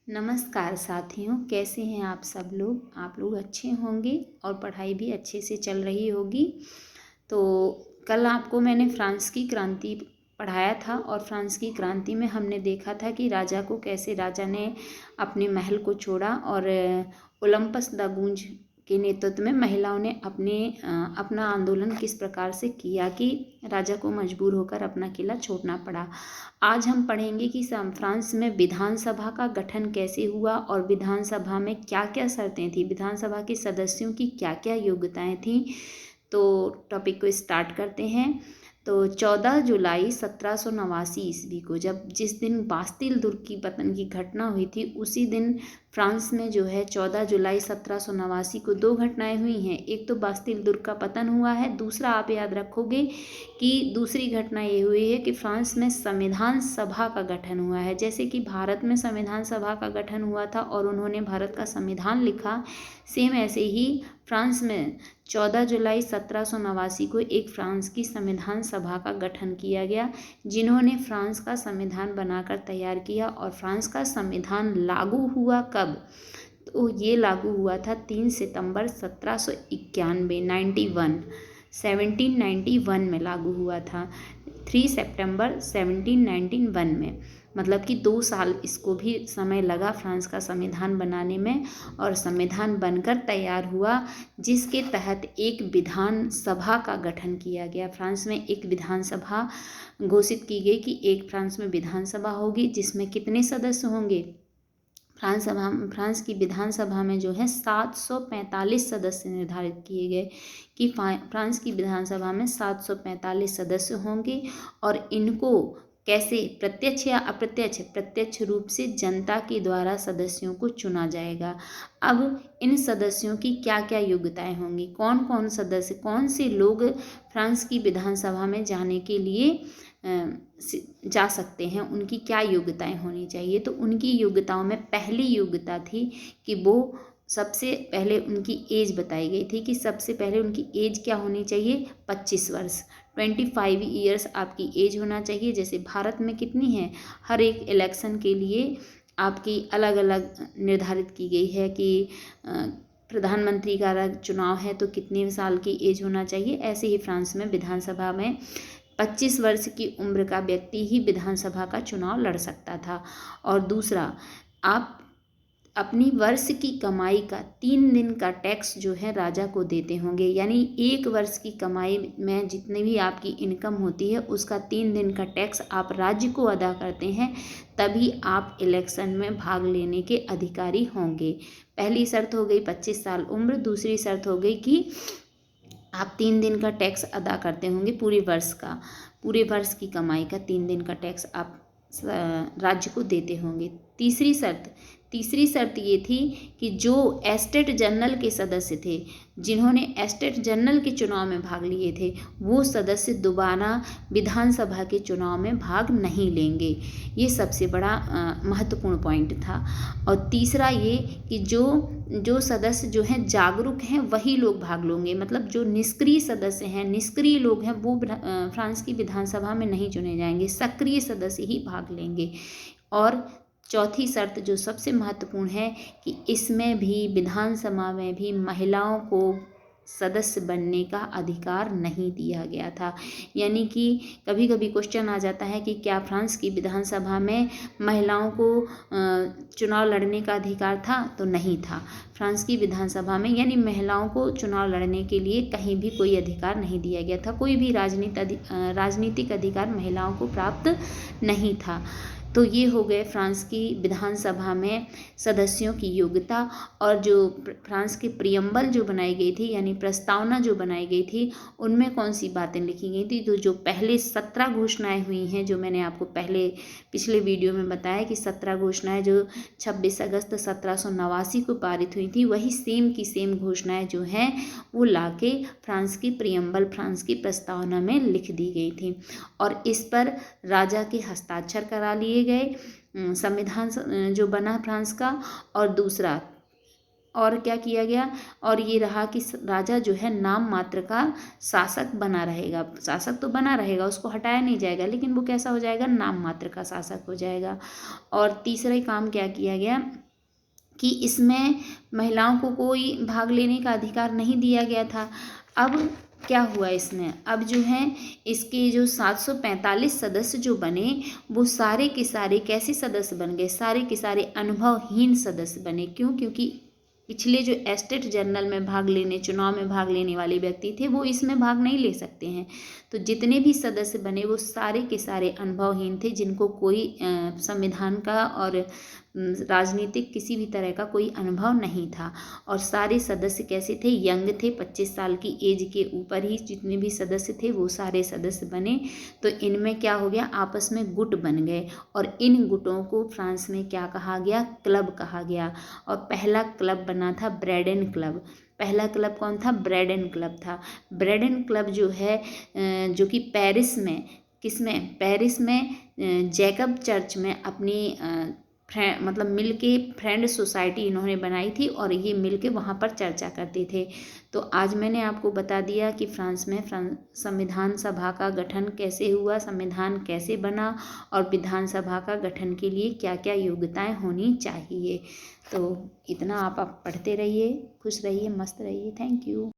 नमस्कार साथियों, कैसे हैं आप सब लोग। आप लोग अच्छे होंगे और पढ़ाई भी अच्छे से चल रही होगी। तो कल आपको मैंने फ्रांस की क्रांति पढ़ाया था और फ्रांस की क्रांति में हमने देखा था कि राजा को कैसे राजा ने अपने महल को छोड़ा और ओलंपस द गूंज के नेतृत्व में महिलाओं ने अपना आंदोलन किस प्रकार से किया कि राजा को मजबूर होकर अपना किला छोड़ना पड़ा। आज हम पढ़ेंगे कि फ्रांस में विधानसभा का गठन कैसे हुआ और विधानसभा में क्या क्या शर्तें थी, विधानसभा के सदस्यों की क्या क्या योग्यताएं थीं। तो टॉपिक को स्टार्ट करते हैं। तो 14 जुलाई 1789 ईस्वी को जिस दिन बास्तिल दुर्ग की पतन की घटना हुई थी, उसी दिन फ्रांस में जो है 14 जुलाई 1789 को दो घटनाएं हुई हैं। एक तो बास्तिल दुर्ग का पतन हुआ है, दूसरा आप याद रखोगे कि दूसरी घटना ये हुई है कि फ्रांस में संविधान सभा का गठन हुआ है। जैसे कि भारत में संविधान सभा का गठन हुआ था और उन्होंने भारत का संविधान लिखा, सेम ऐसे ही फ्रांस में 14 जुलाई 1789 को एक फ्रांस की संविधान सभा का गठन किया गया, जिन्होंने फ्रांस का संविधान बनाकर तैयार किया। और फ्रांस का संविधान लागू हुआ कब? तो ये लागू हुआ था 3 सितंबर 1791 1791 में लागू हुआ था। 3 सितंबर 1791 में, मतलब कि 2 साल इसको भी समय लगा फ्रांस का संविधान बनाने में और संविधान बनकर तैयार हुआ, जिसके तहत एक विधानसभा का गठन किया गया। फ्रांस में एक विधानसभा घोषित की गई कि एक फ्रांस में विधानसभा होगी, जिसमें कितने सदस्य होंगे? फ्रांस की विधानसभा में जो है 745 सदस्य निर्धारित किए गए कि फ्रांस की विधानसभा में 745 सदस्य होंगे और इनको कैसे, प्रत्यक्ष या अप्रत्यक्ष, प्रत्यक्ष रूप से जनता के द्वारा सदस्यों को चुना जाएगा। अब इन सदस्यों की क्या क्या योग्यताएं होंगी, कौन कौन सदस्य, कौन से लोग फ्रांस की विधानसभा में जाने के लिए जा सकते हैं, उनकी क्या योग्यताएं होनी चाहिए। तो उनकी योग्यताओं में पहली योग्यता थी कि वो सबसे पहले उनकी एज बताई गई थी कि सबसे पहले उनकी एज क्या होनी चाहिए? 25 वर्ष, 25 ईयर्स आपकी एज होना चाहिए। जैसे भारत में कितनी है, हर एक इलेक्शन के लिए आपकी अलग अलग निर्धारित की गई है कि प्रधानमंत्री का चुनाव है तो कितने साल की एज होना चाहिए। ऐसे ही फ्रांस में विधानसभा में 25 वर्ष की उम्र का व्यक्ति ही विधानसभा का चुनाव लड़ सकता था। और दूसरा, आप अपनी वर्ष की कमाई का 3 दिन का टैक्स जो है राजा को देते होंगे। यानी एक वर्ष की कमाई में जितनी भी आपकी इनकम होती है, उसका 3 दिन का टैक्स आप राज्य को अदा करते हैं, तभी आप इलेक्शन में भाग लेने के अधिकारी होंगे। पहली शर्त हो गई 25 साल उम्र, दूसरी शर्त हो गई कि आप 3 दिन का टैक्स अदा करते होंगे पूरे वर्ष की कमाई का 3 दिन का टैक्स आप राज्य को देते होंगे। तीसरी शर्त ये थी कि जो एस्टेट जनरल के सदस्य थे, जिन्होंने एस्टेट जनरल के चुनाव में भाग लिए थे, वो सदस्य दोबारा विधानसभा के चुनाव में भाग नहीं लेंगे। ये सबसे बड़ा महत्वपूर्ण पॉइंट था। और तीसरा ये कि जो सदस्य जो हैं जागरूक हैं वही लोग भाग लेंगे। मतलब जो निष्क्रिय सदस्य हैं, निष्क्रिय लोग हैं, वो फ्रांस की विधानसभा में नहीं चुने जाएंगे, सक्रिय सदस्य ही भाग लेंगे। और चौथी शर्त जो सबसे महत्वपूर्ण है कि इसमें भी, विधानसभा में भी महिलाओं को सदस्य बनने का अधिकार नहीं दिया गया था। यानी कि कभी कभी क्वेश्चन आ जाता है कि क्या फ्रांस की विधानसभा में महिलाओं को चुनाव लड़ने का अधिकार था? तो नहीं था। फ्रांस की विधानसभा में यानी महिलाओं को चुनाव लड़ने के लिए कहीं भी कोई अधिकार नहीं दिया गया था, कोई भी राजनीतिक अधिकार महिलाओं को प्राप्त नहीं था। तो ये हो गए फ्रांस की विधानसभा में सदस्यों की योग्यता। और जो फ्रांस की प्रियम्बल जो बनाई गई थी, यानी प्रस्तावना जो बनाई गई थी, उनमें कौन सी बातें लिखी गई थी? तो जो पहले 17 घोषणाएं हुई हैं, जो मैंने आपको पिछले वीडियो में बताया कि 17 घोषणाएं जो 26 अगस्त 1789 को पारित हुई थी, वही सेम की सेम घोषणाएं जो हैं वो लाके फ्रांस की प्रियम्बल, फ्रांस की प्रस्तावना में लिख दी गई थी। और इस पर राजा के हस्ताक्षर करा लिए गए, संविधान जो बना फ्रांस का। और दूसरा, और क्या किया गया, और ये रहा कि राजा जो है नाम मात्र का शासक बना रहेगा। शासक तो बना रहेगा, उसको हटाया नहीं जाएगा, लेकिन वो कैसा हो जाएगा, नाम मात्र का शासक हो जाएगा। और तीसरा काम क्या किया गया कि इसमें महिलाओं को कोई भाग लेने का अधिकार नहीं दिया गया था। अब क्या हुआ इसमें, अब जो है इसके जो 745 सदस्य जो बने, वो सारे के सारे कैसे सदस्य बन गए, सारे के सारे अनुभवहीन सदस्य बने। क्यों? क्योंकि पिछले जो एस्टेट जनरल में भाग लेने, चुनाव में भाग लेने वाले व्यक्ति थे, वो इसमें भाग नहीं ले सकते हैं। तो जितने भी सदस्य बने वो सारे के सारे अनुभवहीन थे, जिनको कोई संविधान का और राजनीतिक किसी भी तरह का कोई अनुभव नहीं था। और सारे सदस्य कैसे थे, यंग थे, 25 साल की एज के ऊपर ही जितने भी सदस्य थे वो सारे सदस्य बने। तो इनमें क्या हो गया, आपस में गुट बन गए, और इन गुटों को फ्रांस में क्या कहा गया, क्लब कहा गया। और पहला क्लब बना था ब्रेडन क्लब। पहला क्लब कौन था, ब्रेडन क्लब था। ब्रेडन क्लब जो है जो कि पेरिस में, किसमें, पेरिस में जैकब चर्च में अपनी मतलब मिल के फ्रेंड सोसाइटी इन्होंने बनाई थी, और ये मिल के वहाँ पर चर्चा करते थे। तो आज मैंने आपको बता दिया कि फ्रांस में संविधान सभा का गठन कैसे हुआ, संविधान कैसे बना, और विधानसभा का गठन के लिए क्या क्या योग्यताएं होनी चाहिए। तो इतना आप पढ़ते रहिए, खुश रहिए, मस्त रहिए। Thank you.